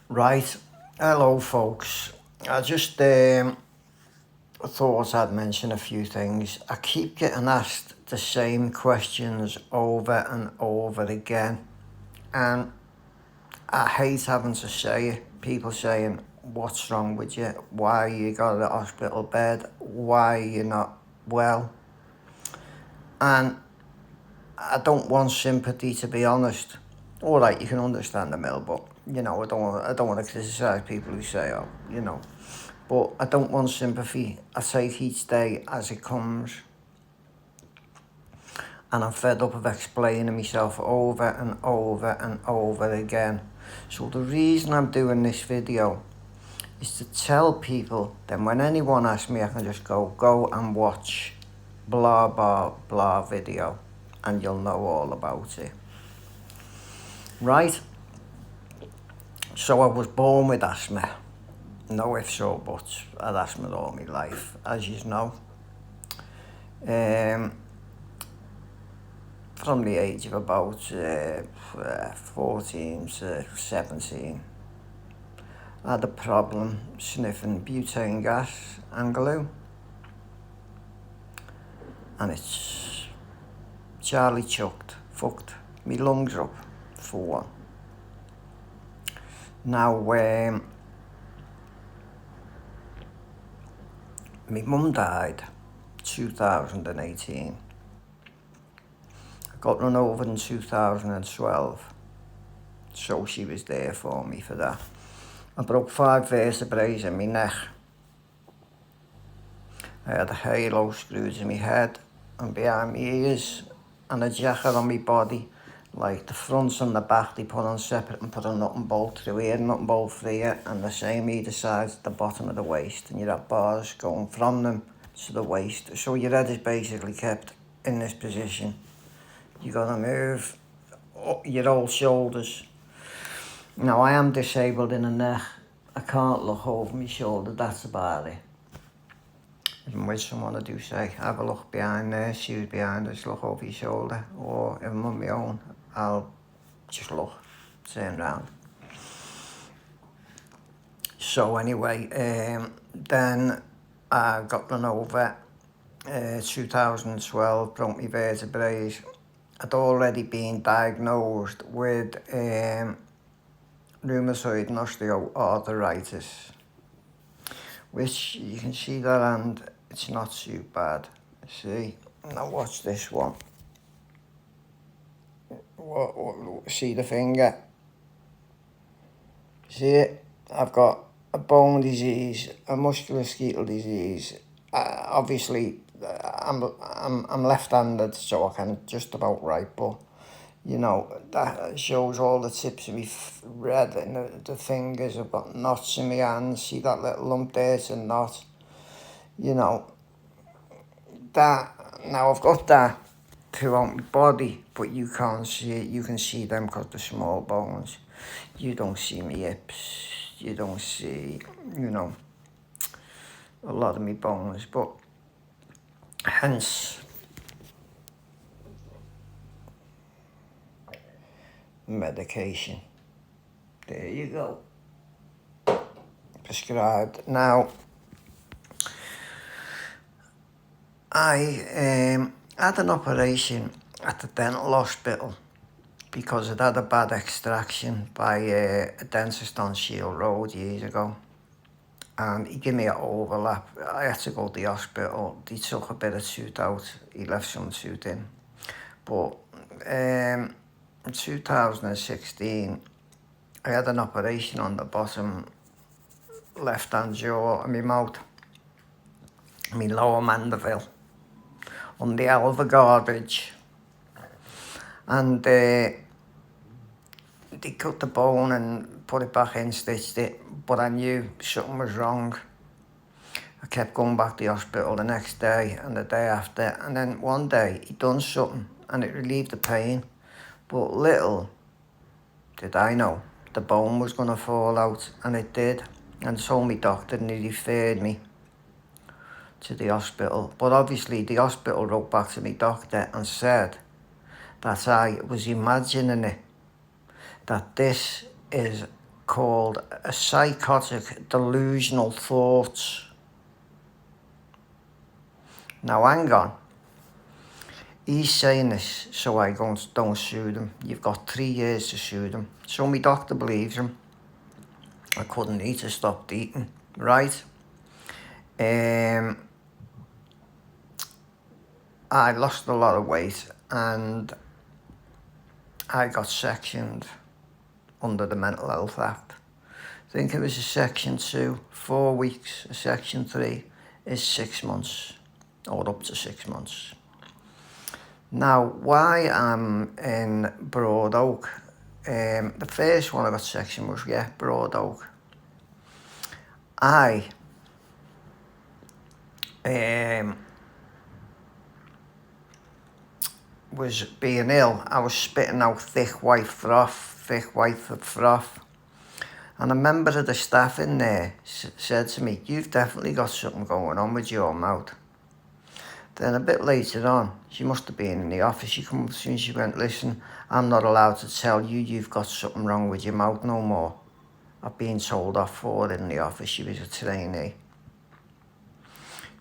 Right, hello folks. I just thought I'd mention a few things. I keep getting asked the same questions over and over again, and I hate having to say it. People saying, "What's wrong with you? Why you got a hospital bed? Why you not well?" And I don't want sympathy, to be honest. All right, you can understand the mill, but I don't want to criticise people who say, "Oh, But I don't want sympathy. I take each day as it comes. And I'm fed up of explaining myself over and over and over again. So the reason I'm doing this video is to tell people that when anyone asks me, I can just go and watch blah blah blah video and you'll know all about it. Right? So I was born with asthma. No ifs or buts. I'd asthma all my life, as you know. From the age of about 14 to 17, I had a problem sniffing butane gas and glue. And it's Charlie fucked me lungs up for one. Now, my mum died 2018. I got run over in 2012, so she was there for me for that. I broke 5 vertebrae in my neck. I had a halo screwed to my head and behind my ears, and a jacket on my body. Like the front and the back they put on separate and put a nut and bolt through here, nut and bolt through here, and the same either side at the bottom of the waist, and you have bars going from them to the waist. So your head is basically kept in this position. You gotta move up your old shoulders. Now I am disabled in the neck. I can't look over my shoulder, that's about it. Even with someone I do say, have a look behind there, see who's behind us, look over your shoulder, or if I'm on my own, I'll just look, turn round. So anyway, then I got run over, 2012, broke my vertebrae. I'd already been diagnosed with rheumatoid and osteoarthritis, which you can see that, and it's not too bad. See, now watch this one. See the finger? See it? I've got a bone disease, a musculoskeletal disease. Obviously, I'm left-handed, so I can just about write, but that shows all the tips of me red and the fingers. I've got knots in my hands. See that little lump there? It's a knot. That, now I've got that throughout my body, but you can't see it. You can see them because they're small bones. You don't see my hips. You don't see, a lot of my bones, but hence medication. There you go. Prescribed. Now, I had an operation at the dental hospital because I'd had a bad extraction by a dentist on Shield Road years ago. And he gave me an overlap. I had to go to the hospital. They took a bit of tooth out. He left some tooth in. But in 2016, I had an operation on the bottom left-hand jaw of my mouth, my lower mandible, on the alveolar ridge. And they cut the bone and put it back in, stitched it, but I knew something was wrong. I kept going back to the hospital the next day and the day after, and then one day he done something and it relieved the pain, but little did I know the bone was going to fall out, and it did. And told me doctor, and he referred me to the hospital. But obviously the hospital wrote back to me doctor and said that I was imagining it, that this is called a psychotic delusional thoughts. Now hang on. He's saying this so I don't sue them. You've got 3 years to sue them. So my doctor believes him. I couldn't eat, I stopped eating, right? I lost a lot of weight and I got sectioned under the Mental Health Act. I think it was a Section 2, 4 weeks. A Section 3 is 6 months, or up to 6 months. Now, why I'm in Broad Oak, the first one I got sectioned was, Broad Oak. I was being ill. I was spitting out thick white froth. And a member of the staff in there said to me, "You've definitely got something going on with your mouth." Then a bit later on, she must have been in the office. She come up to me and she went, "Listen, I'm not allowed to tell you you've got something wrong with your mouth no more. I've been told off for it in the office." She was a trainee.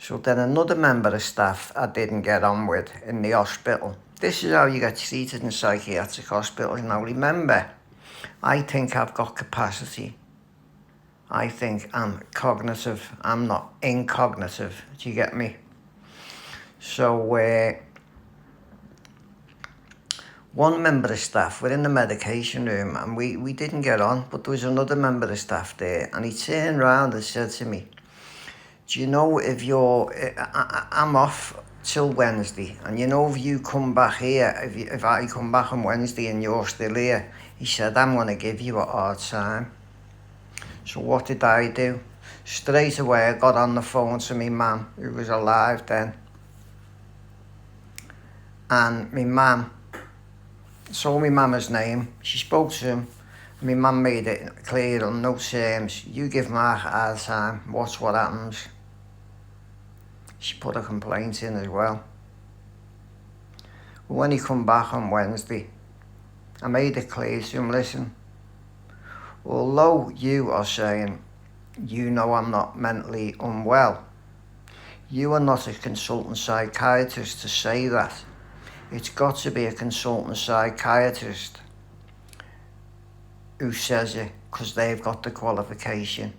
So then another member of staff I didn't get on with in the hospital. This is how you get treated in psychiatric hospitals. Now remember, I think I've got capacity. I think I'm cognitive. I'm not incognitive. Do you get me? So one member of staff, we're in the medication room and we didn't get on, but there was another member of staff there and he turned around and said to me, "Do you know if I'm off till Wednesday, and you know if you come back here, if I come back on Wednesday and you're still here," he said, "I'm going to give you a hard time." So what did I do? Straight away I got on the phone to my mum, who was alive then. And my mum saw my mama's name, she spoke to him, and my mum made it clear on no terms, "You give Mark a hard time, watch what happens." She put a complaint in as well. When he come back on Wednesday, I made it clear to him, "Listen, although you are saying you know I'm not mentally unwell, you are not a consultant psychiatrist to say that. It's got to be a consultant psychiatrist who says it, because they've got the qualification.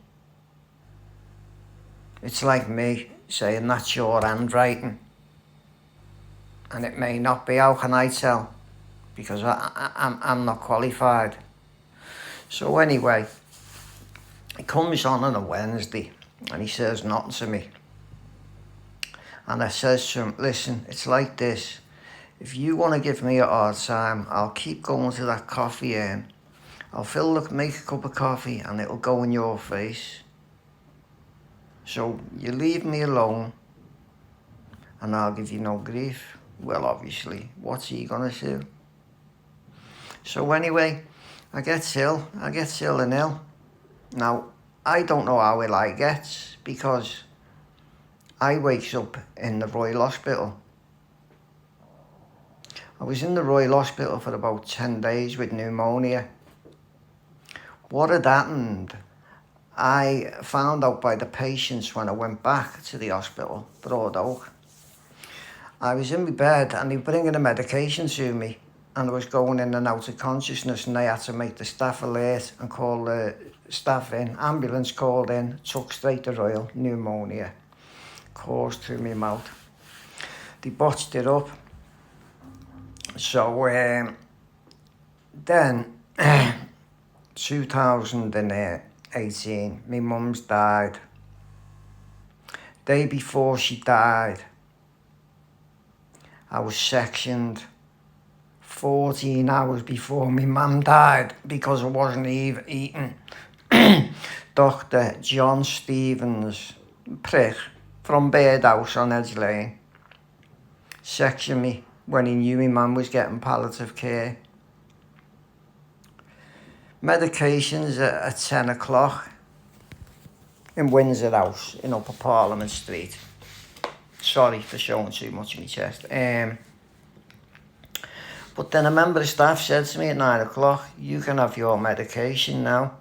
It's like me saying that's your handwriting, and it may not be. How can I tell? Because I'm not qualified." So anyway, he comes on a Wednesday and he says nothing to me. And I says to him, "Listen, it's like this. If you want to give me a hard time, I'll keep going to that coffee urn. I'll make a cup of coffee and it'll go in your face. So you leave me alone and I'll give you no grief." Well, obviously, what's he gonna do? So anyway, I get ill and ill. Now, I don't know how ill I get, because I wakes up in the Royal Hospital. I was in the Royal Hospital for about 10 days with pneumonia. What had happened, I found out by the patients when I went back to the hospital, Broad Oak. I was in my bed and they were bringing the medication to me, and I was going in and out of consciousness, and they had to make the staff alert and call the staff in. Ambulance called in, took straight to Royal, pneumonia, coursed through my mouth. They botched it up. So then 2018, my mum's died. Day before she died, I was sectioned 14 hours before my mum died because I wasn't even eating. Dr. John Stevens, prick, from Birdhouse on Edge Lane, sectioned me when he knew my mum was getting palliative care. Medications at 10 o'clock in Windsor House in Upper Parliament Street. Sorry for showing too much of my chest. But then a member of staff said to me at 9 o'clock, "You can have your medication now."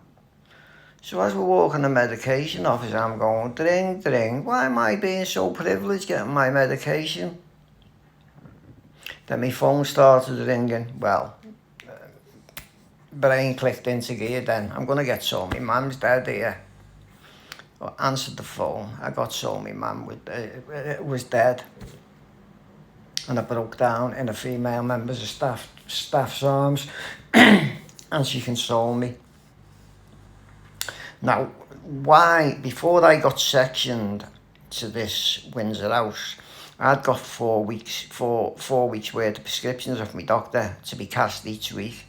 So as we're walking the medication office, I'm going, dring, dring. Why am I being so privileged getting my medication? Then my phone started ringing. Well, brain clicked into gear then. I'm going to get told my mum's dead here. I answered the phone. I got told my mum was dead. And I broke down in a female member's of staff's arms. And she consoled me. Now, why, before I got sectioned to this Windsor house, I'd got 4 weeks worth of prescriptions off my doctor to be cashed each week.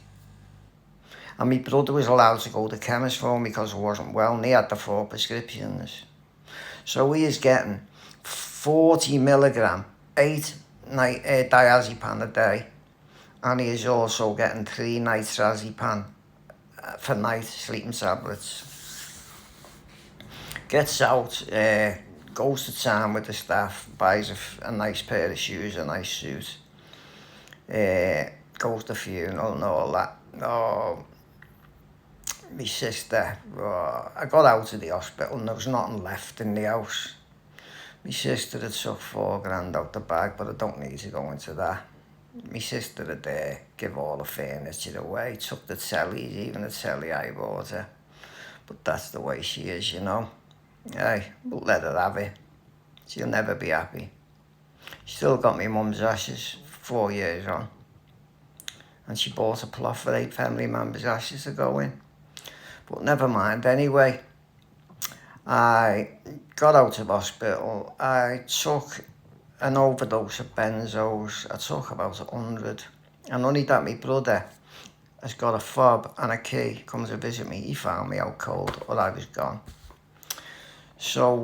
And my brother was allowed to go to the chemist for me because I wasn't well, and he had the 4 prescriptions. So he is getting 40 milligram, 8 diazepam a day, and he is also getting 3 nitrazepam for night sleeping tablets. Gets out, goes to town with the staff, buys a nice pair of shoes, a nice suit, goes to the funeral and all that. Oh, my sister, I got out of the hospital and there was nothing left in the house. My sister had took £4,000 out the bag, but I don't need to go into that. My sister had give all the furniture away, took the tellies, even the telly I bought her. But that's the way she is, you know. Hey, we'll let her have it. She'll never be happy. Still got my mum's ashes 4 years on. And she bought a plot for 8 family members' ashes to go in. But never mind, anyway. I got out of hospital. I took an overdose of benzos. I took about 100. And only that my brother has got a fob and a key, comes to visit me. He found me out cold or I was gone. So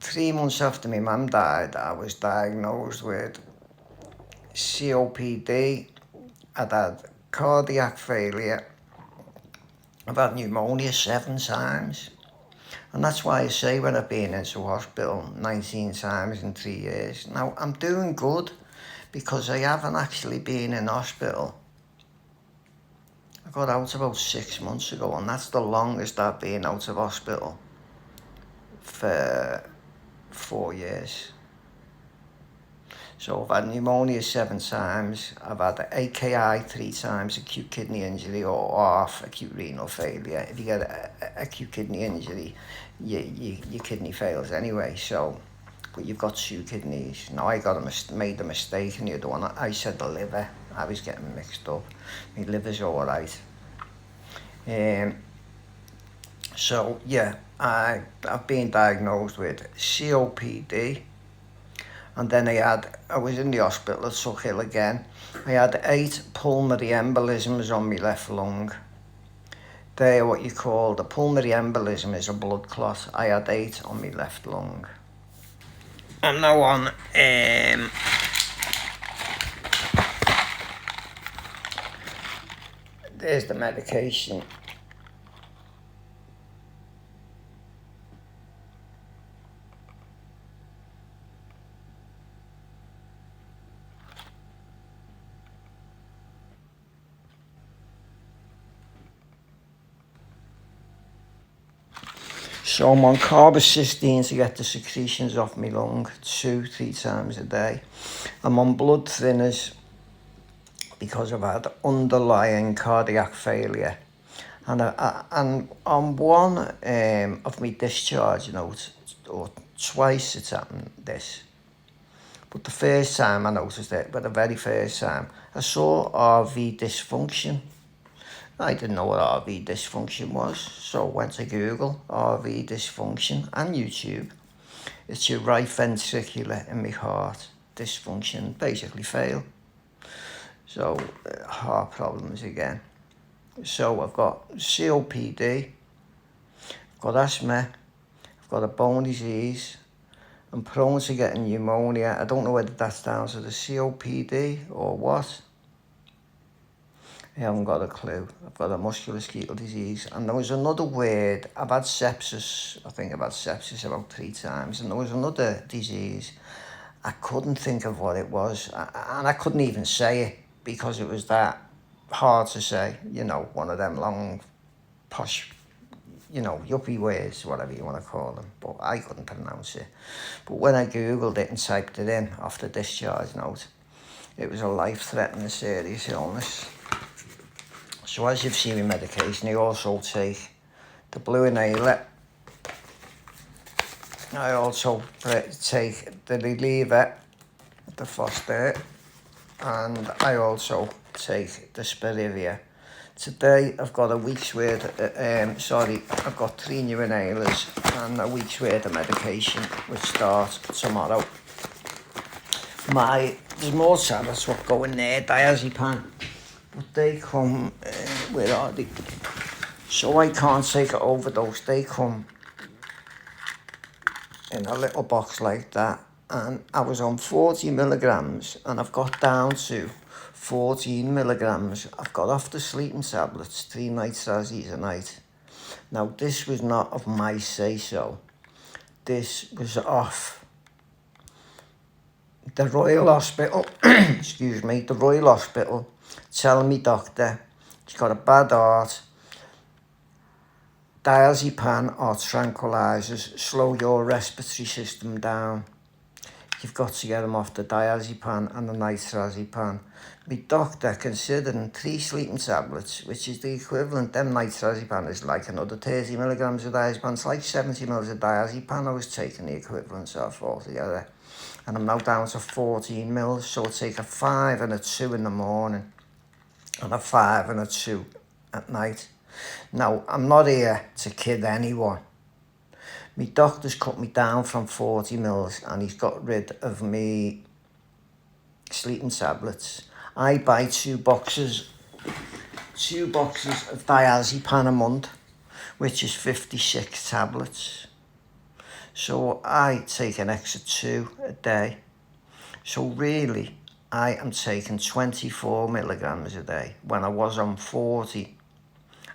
3 months after my mum died, I was diagnosed with COPD. I'd had cardiac failure. I've had pneumonia 7 times. And that's why I say when I've been into hospital 19 times in 3 years. Now, I'm doing good because I haven't actually been in hospital. I got out about 6 months ago, and that's the longest I've been out of hospital for 4 years. So I've had pneumonia 7 times, I've had AKI 3 times, acute kidney injury, or half acute renal failure. If you get acute kidney injury, your kidney fails anyway, so, but you've got 2 kidneys. Now I made a mistake in the other one. I said the liver, I was getting mixed up. My liver's alright. So yeah, I've been diagnosed with COPD. And then I was in the hospital at Suckhill again. I had 8 pulmonary embolisms on my left lung. They're what you call, the pulmonary embolism is a blood clot. I had 8 on my left lung. I'm now on, there's the medication. So I'm on carbocysteine to get the secretions off my lung 2-3 times a day. I'm on blood thinners because I've had underlying cardiac failure. And I'm on one of my discharge notes, or twice it's happened this. But the first time I noticed it, but the very first time, I saw RV dysfunction. I didn't know what RV dysfunction was, so I went to Google RV dysfunction and YouTube. It's your right ventricular in my heart dysfunction, basically fail. So heart problems again. So I've got COPD, I've got asthma, I've got a bone disease, I'm prone to getting pneumonia. I don't know whether that's down to the COPD or what. I haven't got a clue. I've got a musculoskeletal disease. And there was another word. I've had sepsis. I think I've had sepsis about 3 times. And there was another disease. I couldn't think of what it was. And I couldn't even say it because it was that hard to say. You know, one of them long posh, you know, yuppie words, whatever you want to call them, but I couldn't pronounce it. But when I googled it and typed it in off the discharge note, it was a life-threatening serious illness. So as you've seen with medication, I also take the blue inhaler. I also take the reliever, the Foster, and I also take the Spirivia. Today I've got a week's worth, I've got 3 new inhalers and a week's worth of medication, which starts tomorrow. There's more tablets what go in there, diazepam, but they come, where are they? So I can't take an overdose. They come in a little box like that, and I was on 40 milligrams and I've got down to 14 milligrams. I've got off the sleeping tablets, 3 nitrazines a night. Now this was not of my say so. This was off the Royal Hospital, excuse me, the Royal Hospital telling me, doctor, he's got a bad heart. Diazepam or tranquilizers slow your respiratory system down. You've got to get them off the diazepam and the nitrazepam. My doctor, considering 3 sleeping tablets, which is the equivalent, them nitrazepam is like another 30 milligrams of diazepam. It's like 70 mils of diazepam I was taking the equivalent of altogether. And I'm now down to 14 mils, so I'll take a 5 and a 2 in the morning and a 5 and a 2 at night. Now, I'm not here to kid anyone. My doctor's cut me down from 40 mils and he's got rid of me sleeping tablets. I buy 2 boxes of diazepam a month, which is 56 tablets. So I take an extra 2 a day. So really, I am taking 24 milligrams a day when I was on 40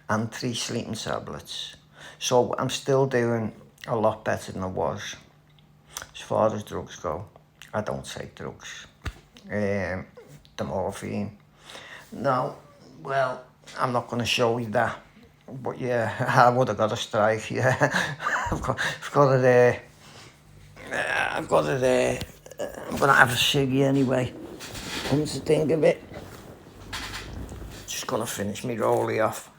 and 3 sleeping tablets. So I'm still doing a lot better than I was. As far as drugs go, I don't take drugs. The morphine. No, well, I'm not going to show you that. But yeah, I would have got a strike, yeah. I've got it there. I'm going to have a ciggy anyway. Come to think of it. Just going to finish me rollie off.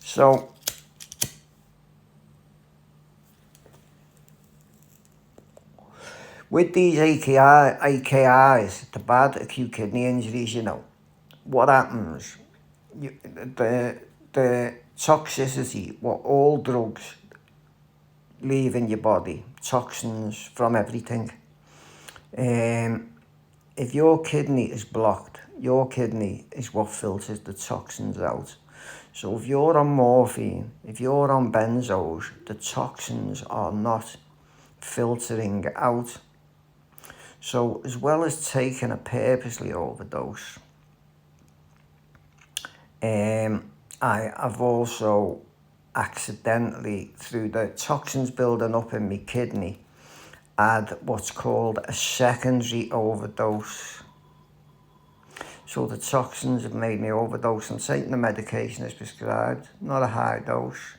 So, with these AKIs, the bad acute kidney injuries, you know, what happens? The toxicity, what all drugs leave in your body, toxins from everything. If your kidney is blocked, your kidney is what filters the toxins out. So if you're on morphine, if you're on benzos, the toxins are not filtering out. So as well as taking a purposely overdose, I've also accidentally, through the toxins building up in my kidney, had what's called a secondary overdose. So the toxins have made me overdose. I'm taking the medication as prescribed, not a high dose,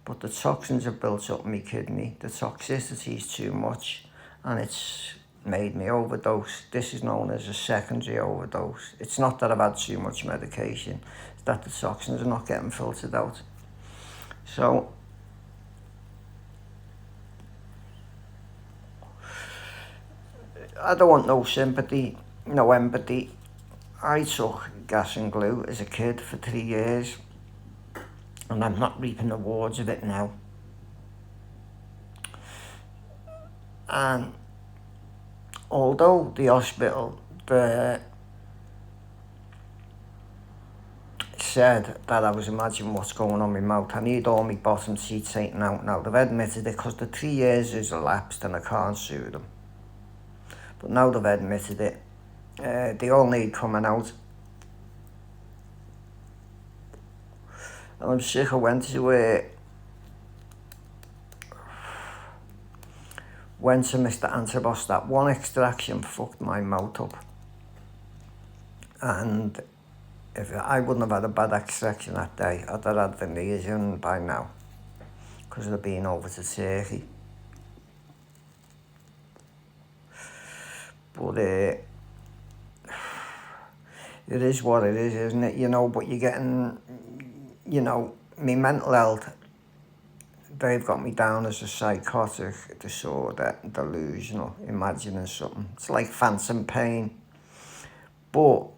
but the toxins have built up in my kidney. The toxicity is too much and it's made me overdose. This is known as a secondary overdose. It's not that I've had too much medication, it's that the toxins are not getting filtered out. So I don't want no sympathy, no empathy. I took gas and glue as a kid for 3 years and I'm not reaping the rewards of it now. And although the hospital said that I was imagining what's going on in my mouth, I need all my bottom teeth taken out now. They've admitted it because the 3 years has elapsed and I can't sue them. But now they've admitted it. They all need coming out. And I'm sick. I went to Mr. Antabos. That one extraction fucked my mouth up. And if I wouldn't have had a bad extraction that day, I'd have had veneers in by now, because of being over to Turkey. But it is what it is, isn't it? You know, but you're getting, you know, my mental health, they've got me down as a psychotic disorder, delusional, imagining something. It's like phantom pain. But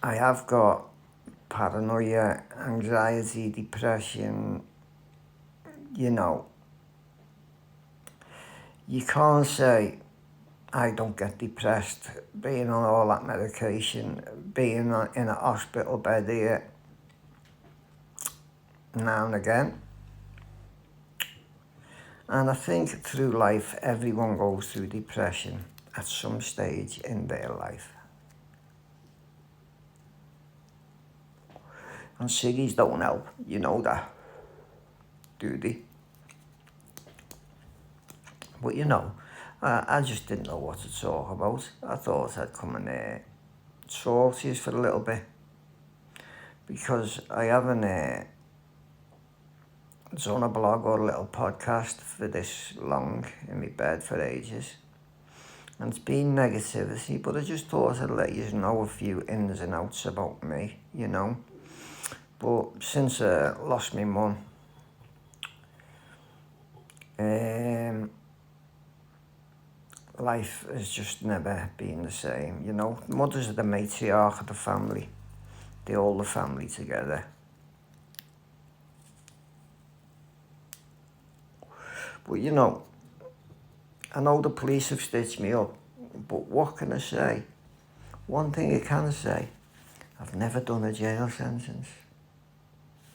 I have got paranoia, anxiety, depression, you know. You can't say I don't get depressed being on all that medication, being in a hospital bed here now and again. And I think through life, everyone goes through depression at some stage in their life. And ciggies don't help, you know that, do they? But you know, I just didn't know what to talk about. I thought I'd come and talk to you for a little bit, because I haven't done a blog or a little podcast for this long in my bed for ages. And it's been negativity, but I just thought I'd let you know a few ins and outs about me, you know. But since I lost my mum, life has just never been the same, you know. Mothers are the matriarch of the family. They hold the family together. But you know, I know the police have stitched me up, but what can I say? One thing I can say, I've never done a jail sentence.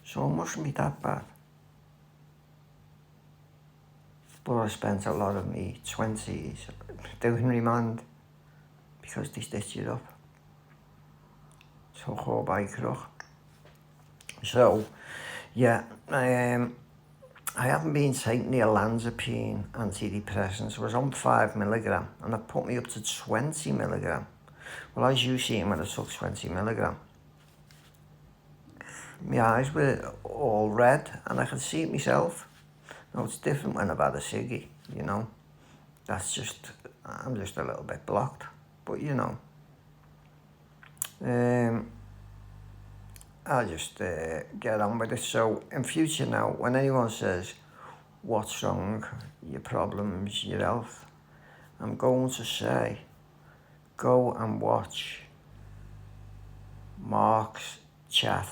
So it mustn't be that bad. But I spent a lot of me 20s doing remand because they stitched it up. So go by crook. So, yeah, I haven't been taking the olanzapine antidepressants. I was on 5 milligram and it put me up to 20 milligram. Well, as you seen when I took 20 milligram, my eyes were all red and I could see it myself. Now, it's different when I've had a ciggy, you know. That's just, I'm just a little bit blocked. But, you know, I'll just get on with it. So, in future now, when anyone says, what's wrong, your problems, your health, I'm going to say, go and watch Mark's chat.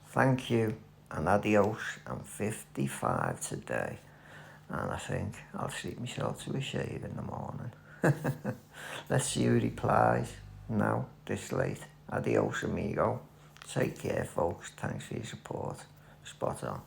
Thank you and adios. I'm 55 today and I think I'll treat myself to a shave in the morning. Let's see who replies now this late. Adios amigo. Take care folks. Thanks for your support. Spot on.